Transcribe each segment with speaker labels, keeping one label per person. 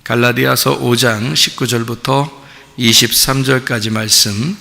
Speaker 1: 갈라디아서 5장 19절부터 23절까지 말씀.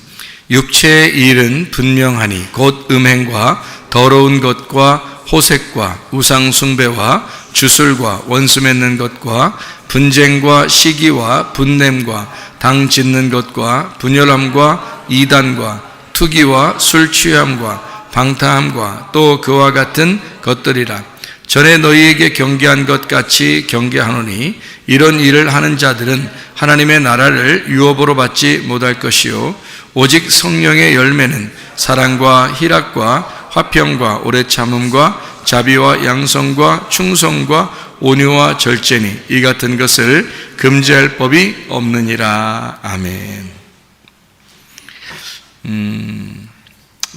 Speaker 1: 육체의 일은 분명하니 곧 음행과 더러운 것과 호색과 우상 숭배와 주술과 원수 맺는 것과 분쟁과 시기와 분냄과 당 짓는 것과 분열함과 이단과 투기와 술 취함과 방탕함과 또 그와 같은 것들이라. 전에 너희에게 경계한 것 같이 경계하노니 이런 일을 하는 자들은 하나님의 나라를 유업으로 받지 못할 것이요 오직 성령의 열매는 사랑과 희락과 화평과 오래 참음과 자비와 양성과 충성과 온유와 절제니 이 같은 것을 금지할 법이 없느니라. 아멘.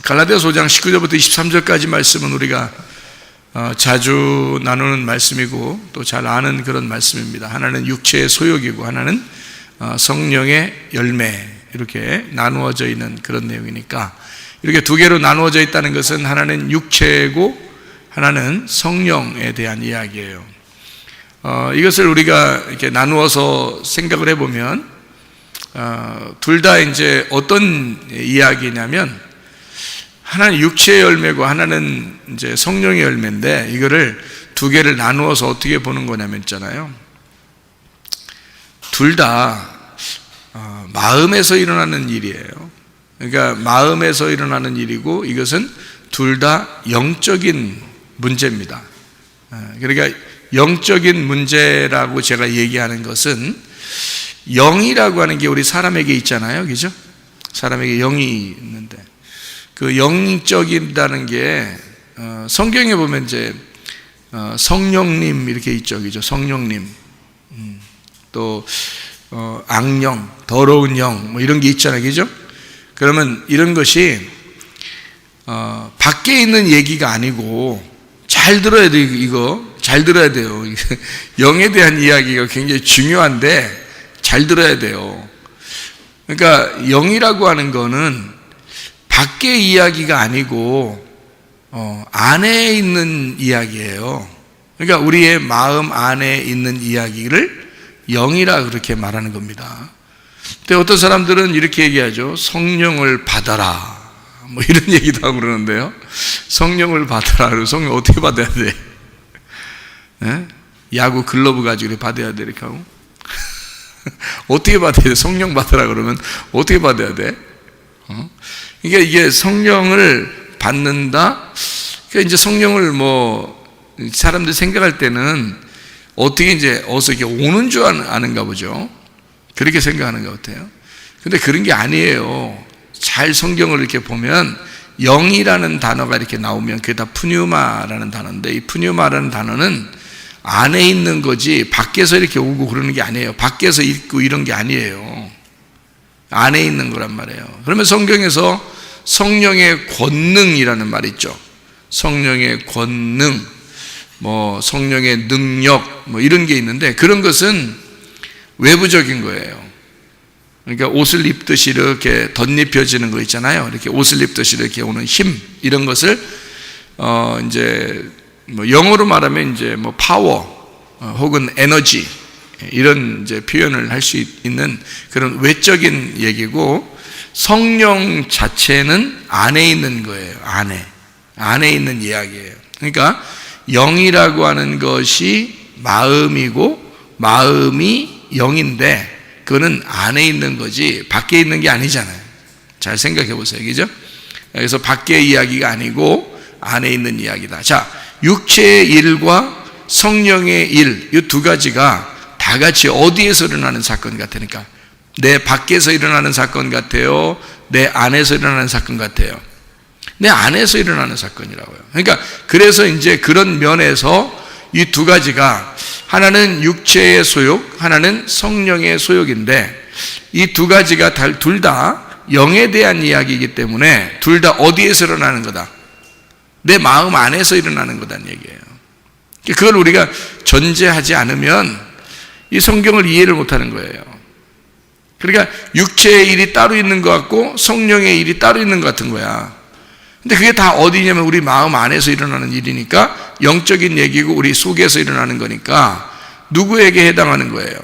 Speaker 1: 갈라디아서 5장 19절부터 23절까지 말씀은 우리가 자주 나누는 말씀이고 또 잘 아는 그런 말씀입니다. 하나는 육체의 소욕이고 하나는 성령의 열매, 이렇게 나누어져 있는 그런 내용이니까, 이렇게 두 개로 나누어져 있다는 것은 하나는 육체고 하나는 성령에 대한 이야기예요. 이것을 우리가 이렇게 나누어서 생각을 해보면 둘 다 이제 어떤 이야기냐면, 하나는 육체의 열매고 하나는 이제 성령의 열매인데, 이거를 두 개를 나누어서 어떻게 보는 거냐면 있잖아요, 둘 다 마음에서 일어나는 일이에요. 그러니까 마음에서 일어나는 일이고, 이것은 둘 다 영적인 문제입니다. 그러니까 영적인 문제라고 제가 얘기하는 것은, 영이라고 하는 게 우리 사람에게 있잖아요, 그죠? 사람에게 영이 있는데, 그 영적이라는 게 성경에 보면 이제 성령님 이렇게 있죠, 그죠? 성령님, 또 악령, 더러운 영, 뭐 이런 게 있잖아요, 그죠? 그러면 이런 것이 밖에 있는 얘기가 아니고, 잘 들어야 돼요. 이거 잘 들어야 돼요. 영에 대한 이야기가 굉장히 중요한데 잘 들어야 돼요. 그러니까 영이라고 하는 거는 밖의 이야기가 아니고 안에 있는 이야기예요. 그러니까 우리의 마음 안에 있는 이야기를 영이라 그렇게 말하는 겁니다. 근데 어떤 사람들은 이렇게 얘기하죠. 성령을 받아라, 뭐 이런 얘기도 하고 그러는데요. 성령을 받아라. 그리고 성령 어떻게 받아야 돼? 네? 야구 글러브 가지고 이렇게 받아야 돼, 이렇게 하고. 어떻게 받아야 돼? 성령 받아라 그러면 어떻게 받아야 돼? 그러니까 이게 성령을 받는다. 그러니까 이제 성령을 뭐 사람들이 생각할 때는 어떻게 이제 어디서 이렇게 오는 줄 아는가 보죠. 그렇게 생각하는 것 같아요. 근데 그런 게 아니에요. 잘 성경을 이렇게 보면 영이라는 단어가 이렇게 나오면 그게 다 푸뉴마라는 단어인데, 이 푸뉴마라는 단어는 안에 있는 거지 밖에서 이렇게 오고 그러는 게 아니에요. 밖에서 있고 이런 게 아니에요. 안에 있는 거란 말이에요. 그러면 성경에서 성령의 권능이라는 말이 있죠. 성령의 권능, 뭐 성령의 능력, 뭐 이런 게 있는데, 그런 것은 외부적인 거예요. 그러니까 옷을 입듯이 이렇게 덧입혀지는 거 있잖아요. 이렇게 옷을 입듯이 이렇게 오는 힘, 이런 것을 이제 뭐 영어로 말하면 이제 뭐 파워 혹은 에너지, 이런 이제 표현을 할 수 있는 그런 외적인 얘기고, 성령 자체는 안에 있는 거예요. 안에 있는 이야기예요. 그러니까 영이라고 하는 것이 마음이고 마음이 영인데, 그거는 안에 있는 거지 밖에 있는 게 아니잖아요. 잘 생각해 보세요, 그죠? 그래서 밖의 이야기가 아니고 안에 있는 이야기다. 자, 육체의 일과 성령의 일, 이 두 가지가 다 같이 어디에서 일어나는 사건 같으니까, 내 밖에서 일어나는 사건 같아요? 내 안에서 일어나는 사건 같아요? 내 안에서 일어나는 사건이라고요. 그러니까 그래서 이제 그런 면에서 이 두 가지가, 하나는 육체의 소욕, 하나는 성령의 소욕인데, 이 두 가지가 둘 다 영에 대한 이야기이기 때문에 둘 다 어디에서 일어나는 거다? 내 마음 안에서 일어나는 거다는 얘기예요. 그걸 우리가 전제하지 않으면 이 성경을 이해를 못하는 거예요. 그러니까 육체의 일이 따로 있는 것 같고 성령의 일이 따로 있는 것 같은 거야. 근데 그게 다 어디냐면 우리 마음 안에서 일어나는 일이니까, 영적인 얘기고 우리 속에서 일어나는 거니까 누구에게 해당하는 거예요?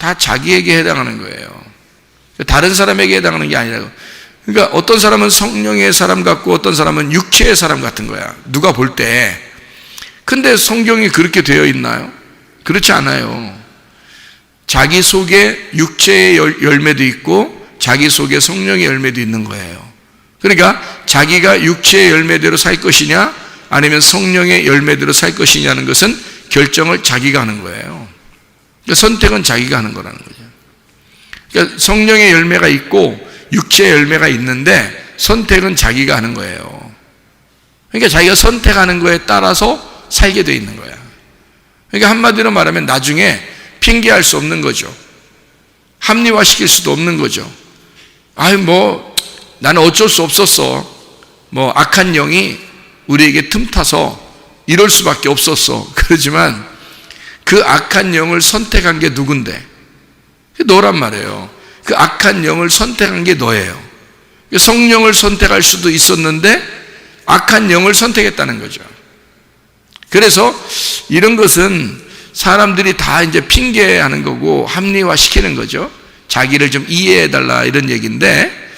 Speaker 1: 다 자기에게 해당하는 거예요. 다른 사람에게 해당하는 게 아니라고. 그러니까 어떤 사람은 성령의 사람 같고 어떤 사람은 육체의 사람 같은 거야, 누가 볼 때. 근데 성경이 그렇게 되어 있나요? 그렇지 않아요. 자기 속에 육체의 열매도 있고 자기 속에 성령의 열매도 있는 거예요. 그러니까 자기가 육체의 열매대로 살 것이냐 아니면 성령의 열매대로 살 것이냐는 것은 결정을 자기가 하는 거예요. 그러니까 선택은 자기가 하는 거라는 거죠. 그러니까 성령의 열매가 있고 육체의 열매가 있는데 선택은 자기가 하는 거예요. 그러니까 자기가 선택하는 거에 따라서 살게 돼 있는 거야. 그러니까 한마디로 말하면 나중에 핑계할 수 없는 거죠. 합리화시킬 수도 없는 거죠. 나는 어쩔 수 없었어. 악한 영이 우리에게 틈타서 이럴 수밖에 없었어. 그러지만 그 악한 영을 선택한 게 누군데? 너란 말이에요. 그 악한 영을 선택한 게 너예요. 성령을 선택할 수도 있었는데 악한 영을 선택했다는 거죠. 그래서 이런 것은 사람들이 다 이제 핑계하는 거고 합리화시키는 거죠. 자기를 좀 이해해달라 이런 얘기인데,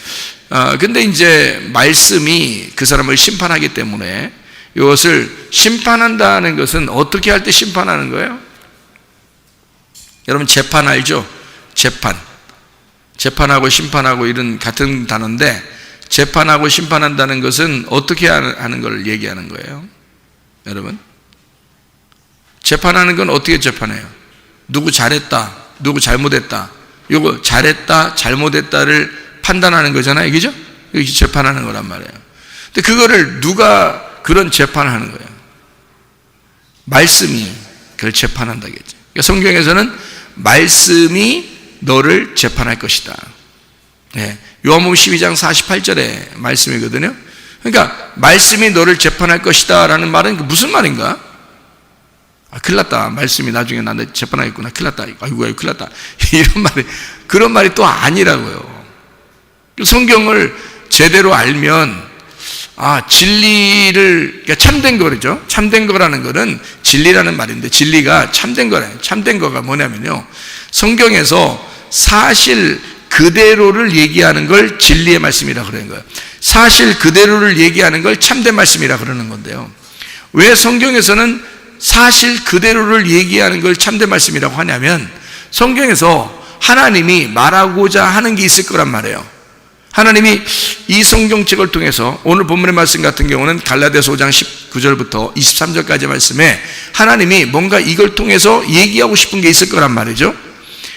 Speaker 1: 근데 이제 말씀이 그 사람을 심판하기 때문에 이것을 심판한다는 것은 어떻게 할 때 심판하는 거예요? 여러분 재판 알죠? 재판하고 심판하고 이런 같은 단어인데, 재판하고 심판한다는 것은 어떻게 하는 걸 얘기하는 거예요? 여러분, 재판하는 건 어떻게 재판해요? 누구 잘했다, 누구 잘못했다, 요거 잘했다 잘못했다를 판단하는 거잖아요, 그죠? 이게 재판하는 거란 말이에요. 근데 그거를 누가 그런 재판을 하는 거예요? 말씀이 그걸 재판한다겠죠. 그러니까 성경에서는 말씀이 너를 재판할 것이다. 네. 요한복음 12장 48절의 말씀이거든요. 그러니까 말씀이 너를 재판할 것이다 라는 말은 무슨 말인가? 큰일 났다, 말씀이 나중에 나한테 재판하겠구나, 큰일 났다, 아이고 큰일 났다, 이런 말이, 그런 말이 또 아니라고요. 성경을 제대로 알면 진리를, 그러니까 참된 거죠. 참된 거라는 거는 진리라는 말인데, 진리가 참된 거래요. 참된 거가 뭐냐면요, 성경에서 사실 그대로를 얘기하는 걸 진리의 말씀이라 그러는 거예요. 사실 그대로를 얘기하는 걸 참된 말씀이라 그러는 건데요, 왜 성경에서는 사실 그대로를 얘기하는 걸 참된 말씀이라고 하냐면, 성경에서 하나님이 말하고자 하는 게 있을 거란 말이에요. 하나님이 이 성경책을 통해서, 오늘 본문의 말씀 같은 경우는 갈라디아서 5장 19절부터 23절까지 말씀에 하나님이 뭔가 이걸 통해서 얘기하고 싶은 게 있을 거란 말이죠.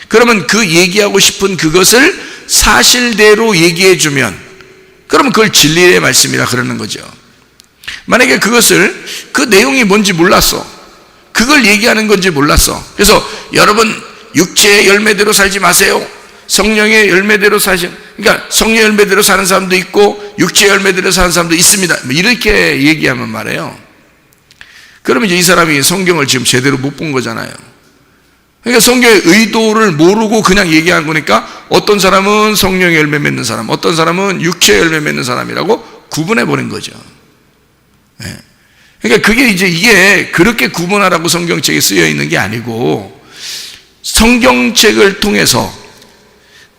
Speaker 1: 그러면 그 얘기하고 싶은 그것을 사실대로 얘기해 주면, 그러면 그걸 진리의 말씀이라 그러는 거죠. 만약에 그것을, 그 내용이 뭔지 몰랐어, 그걸 얘기하는 건지 몰랐어, 그래서 여러분 육체의 열매대로 살지 마세요, 성령의 열매대로 그러니까 성령의 열매대로 사는 사람도 있고 육체의 열매대로 사는 사람도 있습니다, 이렇게 얘기하면 말이에요, 그러면 이제 이 사람이 성경을 지금 제대로 못 본 거잖아요. 그러니까 성경의 의도를 모르고 그냥 얘기한 거니까 어떤 사람은 성령의 열매 맺는 사람, 어떤 사람은 육체의 열매 맺는 사람이라고 구분해 버린 거죠. 네. 그러니까 그게 이제 이게 그렇게 구분하라고 성경책에 쓰여 있는 게 아니고, 성경책을 통해서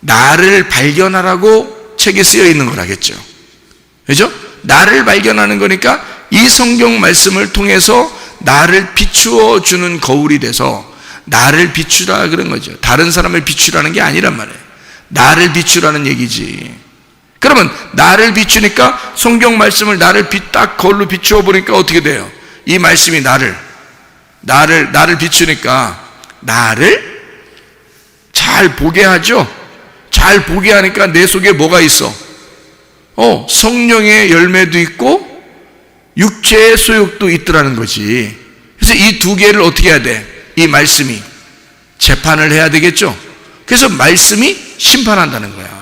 Speaker 1: 나를 발견하라고 책에 쓰여 있는 거라겠죠. 그죠? 나를 발견하는 거니까 이 성경 말씀을 통해서 나를 비추어 주는 거울이 돼서 나를 비추라 그런 거죠. 다른 사람을 비추라는 게 아니란 말이에요. 나를 비추라는 얘기지. 그러면 나를 비추니까, 성경 말씀을 나를 딱 거울로 비추어 보니까 어떻게 돼요? 이 말씀이 나를 비추니까 나를 잘 보게 하죠. 잘 보게 하니까 내 속에 뭐가 있어? 성령의 열매도 있고 육체의 소욕도 있더라는 거지. 그래서 이 두 개를 어떻게 해야 돼? 이 말씀이 재판을 해야 되겠죠. 그래서 말씀이 심판한다는 거야.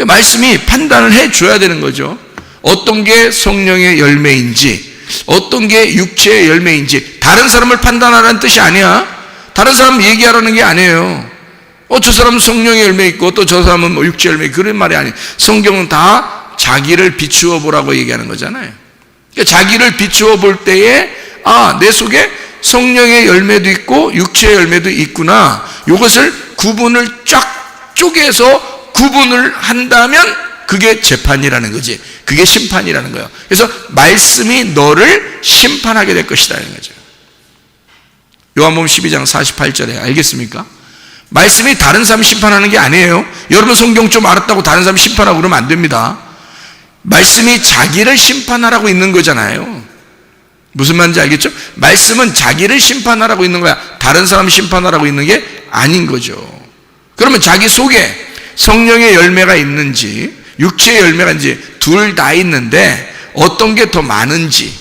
Speaker 1: 말씀이 판단을 해줘야 되는 거죠. 어떤 게 성령의 열매인지, 어떤 게 육체의 열매인지. 다른 사람을 판단하라는 뜻이 아니야. 다른 사람 얘기하라는 게 아니에요. 저 사람은 성령의 열매 있고 또 저 사람은 육체의 열매, 그런 말이 아니에요. 성경은 다 자기를 비추어 보라고 얘기하는 거잖아요. 그러니까 자기를 비추어 볼 때에 내 속에 성령의 열매도 있고 육체의 열매도 있구나, 이것을 구분을 쫙 쪼개서 구분을 한다면 그게 재판이라는 거지. 그게 심판이라는 거예요. 그래서 말씀이 너를 심판하게 될 것이라는 거죠. 요한복음 12장 48절에 알겠습니까? 말씀이 다른 사람 심판하는 게 아니에요. 여러분 성경 좀 알았다고 다른 사람 심판하고 그러면 안 됩니다. 말씀이 자기를 심판하라고 있는 거잖아요. 무슨 말인지 알겠죠? 말씀은 자기를 심판하라고 있는 거야. 다른 사람 심판하라고 있는 게 아닌 거죠. 그러면 자기 속에 성령의 열매가 있는지 육체의 열매가 있는지 둘 다 있는데 어떤 게 더 많은지,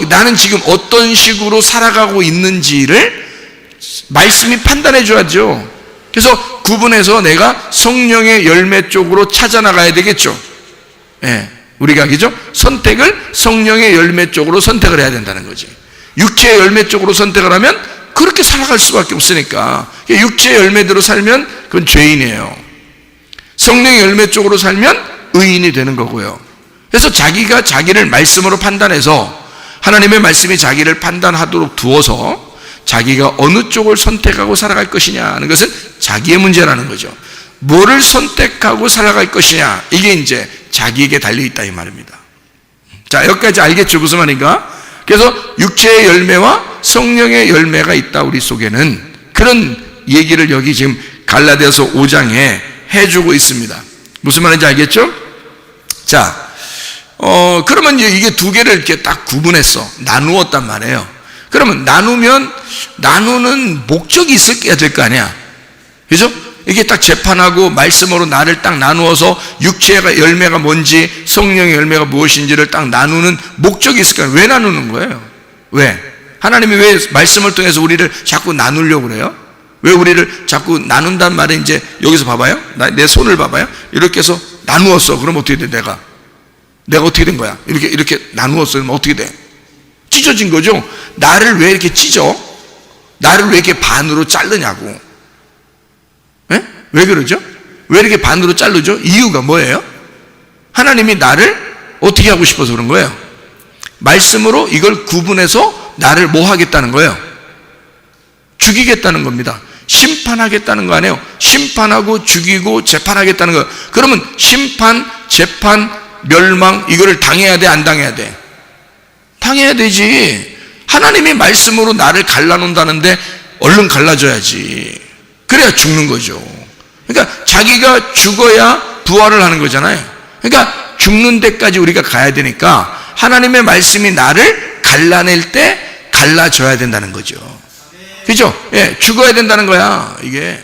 Speaker 1: 나는 지금 어떤 식으로 살아가고 있는지를 말씀이 판단해 줘야죠. 그래서 구분해서 내가 성령의 열매 쪽으로 찾아나가야 되겠죠. 예, 우리가 그죠? 선택을 성령의 열매 쪽으로 선택을 해야 된다는 거지. 육체의 열매 쪽으로 선택을 하면 그렇게 살아갈 수밖에 없으니까. 육체의 열매대로 살면 그건 죄인이에요. 성령의 열매 쪽으로 살면 의인이 되는 거고요. 그래서 자기가 자기를 말씀으로 판단해서 하나님의 말씀이 자기를 판단하도록 두어서 자기가 어느 쪽을 선택하고 살아갈 것이냐 하는 것은 자기의 문제라는 거죠. 뭐를 선택하고 살아갈 것이냐, 이게 이제 자기에게 달려있다 이 말입니다. 자, 여기까지 알겠죠? 무슨 말인가? 그래서 육체의 열매와 성령의 열매가 있다 우리 속에는. 그런 얘기를 여기 지금 갈라디아서 5장에 해주고 있습니다. 무슨 말인지 알겠죠? 자, 그러면 이게 두 개를 이렇게 딱 구분했어. 나누었단 말이에요. 그러면 나누는 목적이 있어야 될 거 아니야. 그죠? 이게 딱 재판하고 말씀으로 나를 딱 나누어서 육체의 열매가 뭔지 성령의 열매가 무엇인지를 딱 나누는 목적이 있을 거예요. 왜 나누는 거예요? 왜? 하나님이 왜 말씀을 통해서 우리를 자꾸 나누려고 그래요? 왜 우리를 자꾸 나눈단 말에 이제 여기서 봐봐요. 내 손을 봐봐요. 이렇게 해서 나누었어. 그럼 어떻게 돼? 내가 어떻게 된 거야? 이렇게 나누었어. 그러면 어떻게 돼? 찢어진 거죠? 나를 왜 이렇게 찢어? 나를 왜 이렇게 반으로 자르냐고. 예? 왜 그러죠? 왜 이렇게 반으로 자르죠? 이유가 뭐예요? 하나님이 나를 어떻게 하고 싶어서 그런 거예요? 말씀으로 이걸 구분해서 나를 뭐 하겠다는 거예요? 죽이겠다는 겁니다. 심판하겠다는 거 아니에요? 심판하고 죽이고 재판하겠다는 거예요. 그러면 심판, 재판, 멸망 이거를 당해야 돼? 안 당해야 돼? 당해야 되지. 하나님이 말씀으로 나를 갈라놓는다는데 얼른 갈라줘야지. 그래야 죽는 거죠. 그러니까 자기가 죽어야 부활을 하는 거잖아요. 그러니까 죽는 데까지 우리가 가야 되니까 하나님의 말씀이 나를 갈라낼 때 갈라줘야 된다는 거죠. 그죠? 예, 죽어야 된다는 거야, 이게.